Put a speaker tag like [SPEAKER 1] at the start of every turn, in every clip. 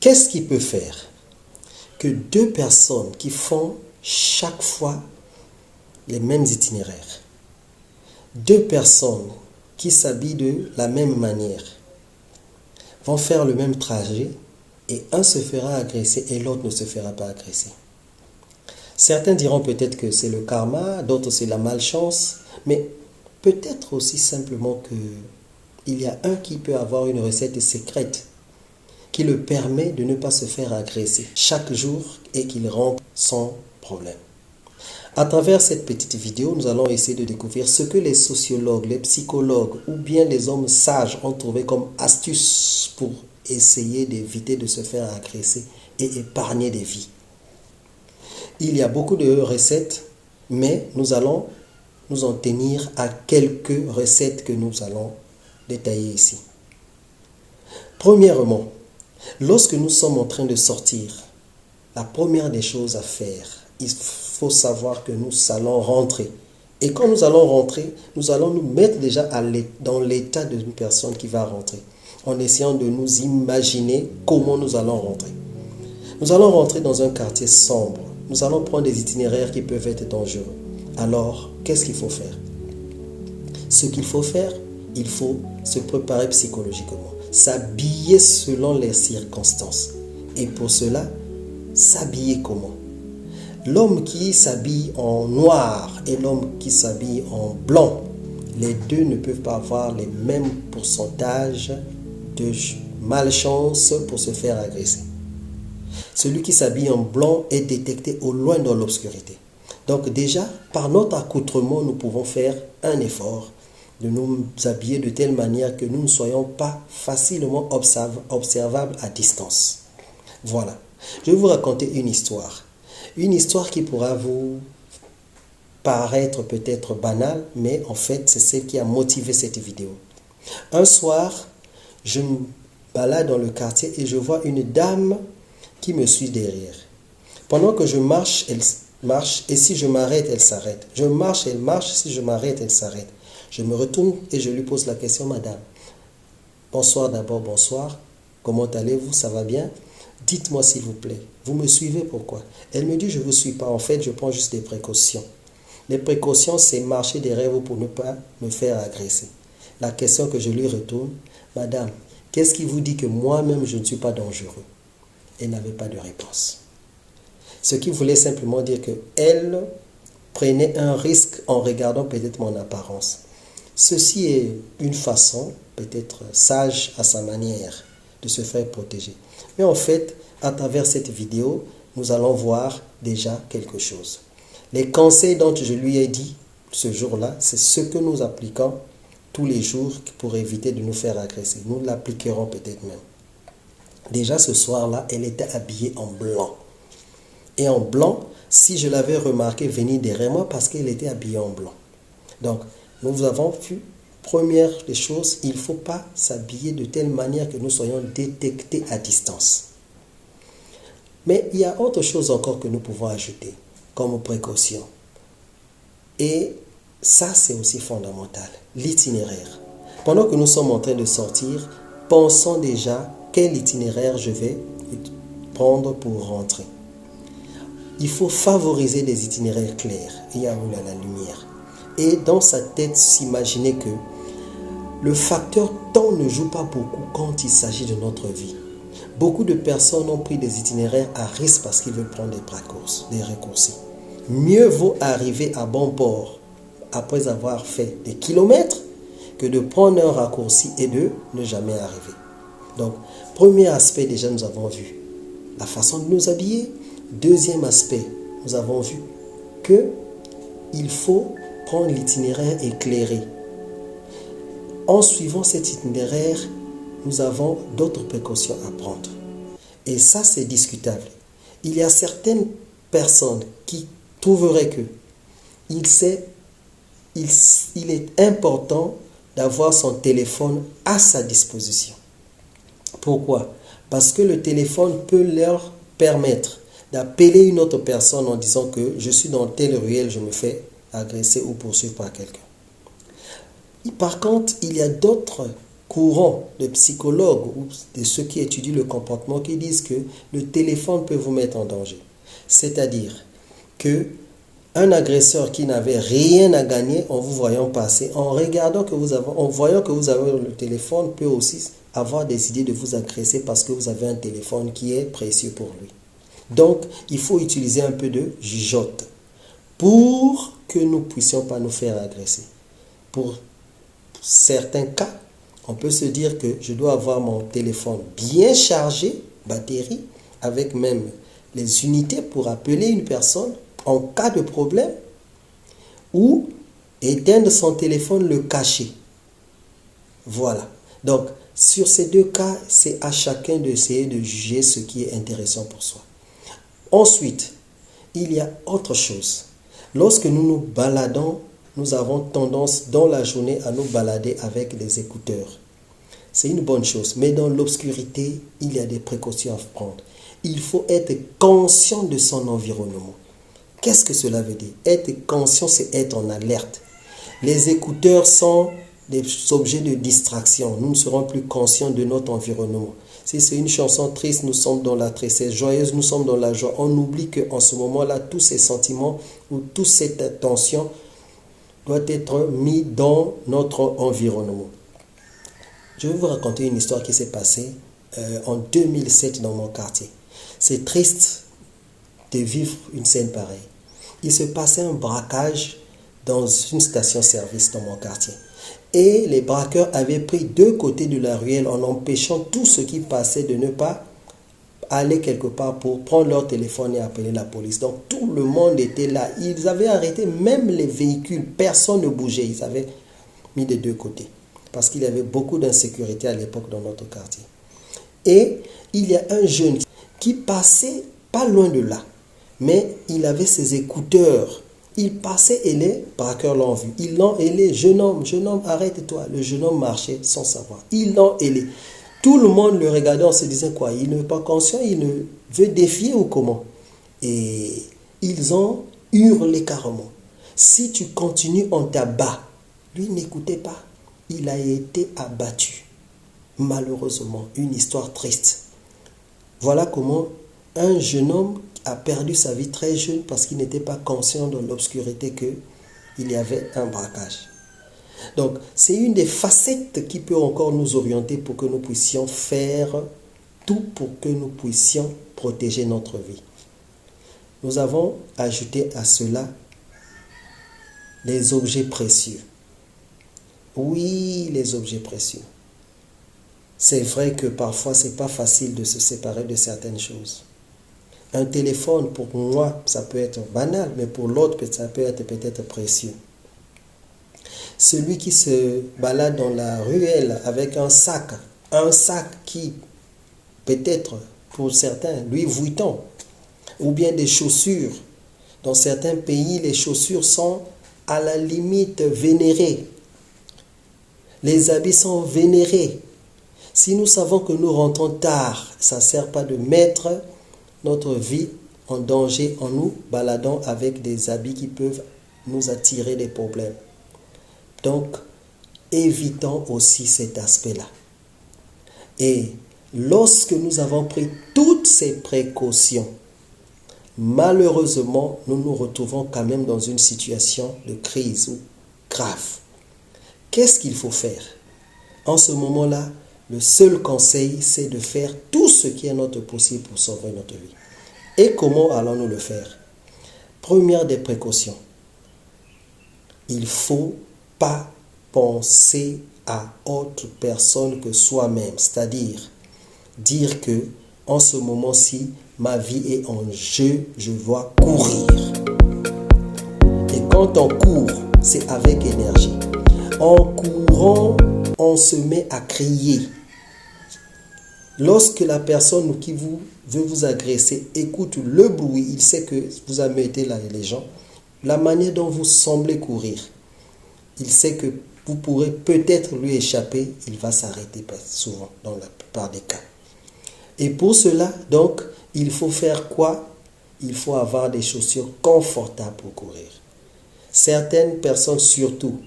[SPEAKER 1] Qu'est-ce qui peut faire que deux personnes qui font chaque fois les mêmes itinéraires, deux personnes qui s'habillent de la même manière, vont faire le même trajet et un se fera agresser et l'autre ne se fera pas agresser? Certains diront peut-être que c'est le karma, d'autres c'est la malchance, mais peut-être aussi simplement qu'il y a un qui peut avoir une recette secrète qui le permet de ne pas se faire agresser chaque jour et qu'il rentre sans problème. À travers cette petite vidéo, nous allons essayer de découvrir ce que les sociologues, les psychologues ou bien les hommes sages ont trouvé comme astuce pour essayer d'éviter de se faire agresser et épargner des vies. Il y a beaucoup de recettes, mais nous allons nous en tenir à quelques recettes que nous allons détailler ici. Premièrement, lorsque nous sommes en train de sortir, la première des choses à faire, il faut savoir que nous allons rentrer. Et quand nous allons rentrer, nous allons nous mettre déjà dans l'état d'une personne qui va rentrer, en essayant de nous imaginer comment nous allons rentrer. Nous allons rentrer dans un quartier sombre. Nous allons prendre des itinéraires qui peuvent être dangereux. Alors, qu'est-ce qu'il faut faire? Ce qu'il faut faire, il faut se préparer psychologiquement, s'habiller selon les circonstances. Et pour cela, s'habiller comment? L'homme qui s'habille en noir et l'homme qui s'habille en blanc, les deux ne peuvent pas avoir les mêmes pourcentages de malchance pour se faire agresser. Celui qui s'habille en blanc est détecté au loin dans l'obscurité. Donc déjà, par notre accoutrement, nous pouvons faire un effort de nous habiller de telle manière que nous ne soyons pas facilement observables à distance. Voilà. Je vais vous raconter une histoire. Une histoire qui pourra vous paraître peut-être banale, mais en fait, c'est celle qui a motivé cette vidéo. Un soir, je me balade dans le quartier et je vois une dame qui me suit derrière. Pendant que je marche, elle marche, et si je m'arrête, elle s'arrête. Je marche, elle marche, si je m'arrête, elle s'arrête. Je me retourne et je lui pose la question: madame, bonsoir d'abord, bonsoir, comment allez-vous, ça va bien? Dites-moi s'il vous plaît, vous me suivez pourquoi? Elle me dit: je ne vous suis pas, en fait je prends juste des précautions. Les précautions, c'est marcher derrière vous pour ne pas me faire agresser. La question que je lui retourne: madame, qu'est-ce qui vous dit que moi-même je ne suis pas dangereux? Elle n'avait pas de réponse. Ce qui voulait simplement dire qu'elle prenait un risque en regardant peut-être mon apparence. Ceci est une façon, peut-être sage à sa manière, de se faire protéger. Mais en fait, à travers cette vidéo, nous allons voir déjà quelque chose. Les conseils dont je lui ai dit ce jour-là, c'est ce que nous appliquons tous les jours pour éviter de nous faire agresser. Nous l'appliquerons peut-être même. Déjà ce soir-là, elle était habillée en blanc. Et en blanc, si je l'avais remarqué venir derrière moi, parce qu'elle était habillée en blanc. Donc, nous avons vu, première des choses, il ne faut pas s'habiller de telle manière que nous soyons détectés à distance. Mais il y a autre chose encore que nous pouvons ajouter comme précaution. Et ça, c'est aussi fondamental. L'itinéraire. Pendant que nous sommes en train de sortir, pensons déjà quel itinéraire je vais prendre pour rentrer. Il faut favoriser des itinéraires clairs. Il y a la lumière. Et dans sa tête, s'imaginer que le facteur temps ne joue pas beaucoup quand il s'agit de notre vie. Beaucoup de personnes ont pris des itinéraires à risque parce qu'ils veulent prendre des raccourcis. Mieux vaut arriver à bon port après avoir fait des kilomètres que de prendre un raccourci et de ne jamais arriver. Donc, premier aspect déjà, nous avons vu la façon de nous habiller. Deuxième aspect, nous avons vu qu'il faut prendre l'itinéraire éclairé. En suivant cet itinéraire, nous avons d'autres précautions à prendre. Et ça, c'est discutable. Il y a certaines personnes qui trouveraient que il est important d'avoir son téléphone à sa disposition. Pourquoi? Parce que le téléphone peut leur permettre d'appeler une autre personne en disant que je suis dans telle ruelle, je me fais agresser ou poursuivre par quelqu'un. Par contre, il y a d'autres courant de psychologues ou de ceux qui étudient le comportement qui disent que le téléphone peut vous mettre en danger. C'est-à-dire que un agresseur qui n'avait rien à gagner en vous voyant passer, en voyant que vous avez le téléphone, peut aussi avoir des idées de vous agresser parce que vous avez un téléphone qui est précieux pour lui. Donc, il faut utiliser un peu de jugeote pour que nous ne puissions pas nous faire agresser. Pour certains cas, on peut se dire que je dois avoir mon téléphone bien chargé, batterie, avec même les unités pour appeler une personne en cas de problème, ou éteindre son téléphone, le cacher. Voilà. Donc, sur ces deux cas, c'est à chacun d'essayer de juger ce qui est intéressant pour soi. Ensuite, il y a autre chose. Lorsque nous nous baladons, nous avons tendance dans la journée à nous balader avec des écouteurs. C'est une bonne chose, mais dans l'obscurité, il y a des précautions à prendre. Il faut être conscient de son environnement. Qu'est-ce que cela veut dire? Être conscient, c'est être en alerte. Les écouteurs sont des objets de distraction. Nous ne serons plus conscients de notre environnement. Si c'est une chanson triste, nous sommes dans la tristesse. Joyeuse, nous sommes dans la joie. On oublie qu'en ce moment-là, tous ces sentiments ou toute cette attention doit être mis dans notre environnement. Je vais vous raconter une histoire qui s'est passée en 2007 dans mon quartier. C'est triste de vivre une scène pareille. Il se passait un braquage dans une station-service dans mon quartier. Et les braqueurs avaient pris deux côtés de la ruelle en empêchant tout ce qui passait de ne pas aller quelque part pour prendre leur téléphone et appeler la police. Donc tout le monde était là. Ils avaient arrêté même les véhicules. Personne ne bougeait. Ils avaient mis des deux côtés. Parce qu'il y avait beaucoup d'insécurité à l'époque dans notre quartier. Et il y a un jeune qui passait pas loin de là. Mais il avait ses écouteurs. Il passait et les braqueurs l'ont vu. Ils l'ont ailé. Jeune homme, arrête-toi. Le jeune homme marchait sans savoir. Ils l'ont ailé. Tout le monde le regardait en se disant quoi? Il n'est pas conscient, il ne veut défier ou comment? Et ils ont hurlé carrément. Si tu continues, on t'abat. Lui n'écoutait pas. Il a été abattu. Malheureusement, une histoire triste. Voilà comment un jeune homme a perdu sa vie très jeune parce qu'il n'était pas conscient dans l'obscurité qu'il y avait un braquage. Donc, c'est une des facettes qui peut encore nous orienter pour que nous puissions faire tout pour que nous puissions protéger notre vie. Nous avons ajouté à cela les objets précieux. Oui, les objets précieux. C'est vrai que parfois, ce n'est pas facile de se séparer de certaines choses. Un téléphone, pour moi, ça peut être banal, mais pour l'autre, ça peut être peut-être précieux. Celui qui se balade dans la ruelle avec un sac qui, peut-être, pour certains, Louis Vuitton, ou bien des chaussures. Dans certains pays, les chaussures sont à la limite vénérées. Les habits sont vénérés. Si nous savons que nous rentrons tard, ça ne sert pas de mettre notre vie en danger en nous baladant avec des habits qui peuvent nous attirer des problèmes. Donc, évitons aussi cet aspect-là. Et lorsque nous avons pris toutes ces précautions, malheureusement, nous nous retrouvons quand même dans une situation de crise ou grave. Qu'est-ce qu'il faut faire? En ce moment-là, le seul conseil, c'est de faire tout ce qui est notre possible pour sauver notre vie. Et comment allons-nous le faire? Première des précautions, il ne faut pas penser à autre personne que soi-même. C'est-à-dire, dire que en ce moment-ci, ma vie est en jeu, je dois courir. Et quand on court, c'est avec énergie. En courant, on se met à crier. Lorsque la personne qui veut vous agresser écoute le bruit, il sait que vous ameutez les gens, la manière dont vous semblez courir, il sait que vous pourrez peut-être lui échapper, il va s'arrêter souvent dans la plupart des cas. Et pour cela, donc, il faut faire quoi? Il faut avoir des chaussures confortables pour courir. Certaines personnes, surtout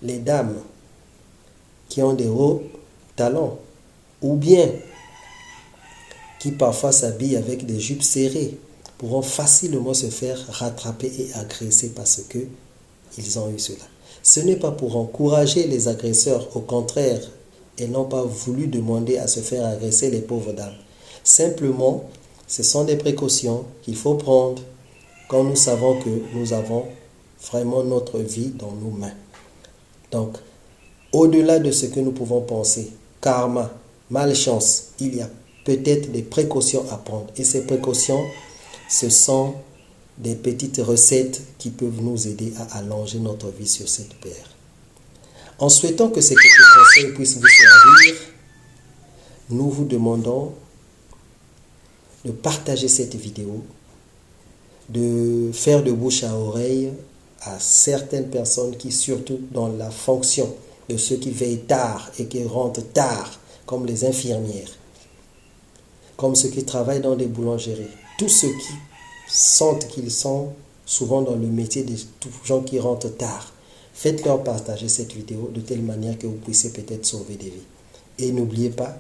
[SPEAKER 1] les dames, qui ont des hauts talons, ou bien qui parfois s'habillent avec des jupes serrées, pourront facilement se faire rattraper et agresser parce que ils ont eu cela. Ce n'est pas pour encourager les agresseurs, au contraire, et n'ont pas voulu demander à se faire agresser les pauvres dames. Simplement, ce sont des précautions qu'il faut prendre quand nous savons que nous avons vraiment notre vie dans nos mains. Donc, au-delà de ce que nous pouvons penser, karma, malchance, il y a peut-être des précautions à prendre. Et ces précautions, ce sont des petites recettes qui peuvent nous aider à allonger notre vie sur cette terre. En souhaitant que ces quelques conseils puissent vous servir, nous vous demandons de partager cette vidéo, de faire de bouche à oreille à certaines personnes qui, surtout dans la fonction de ceux qui veillent tard et qui rentrent tard, comme les infirmières, comme ceux qui travaillent dans des boulangeries, tous ceux qui sentent qu'ils sont souvent dans le métier des gens qui rentrent tard. Faites-leur partager cette vidéo de telle manière que vous puissiez peut-être sauver des vies. Et n'oubliez pas,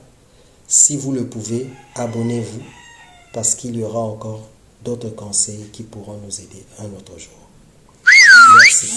[SPEAKER 1] si vous le pouvez, abonnez-vous parce qu'il y aura encore d'autres conseils qui pourront nous aider un autre jour. Merci.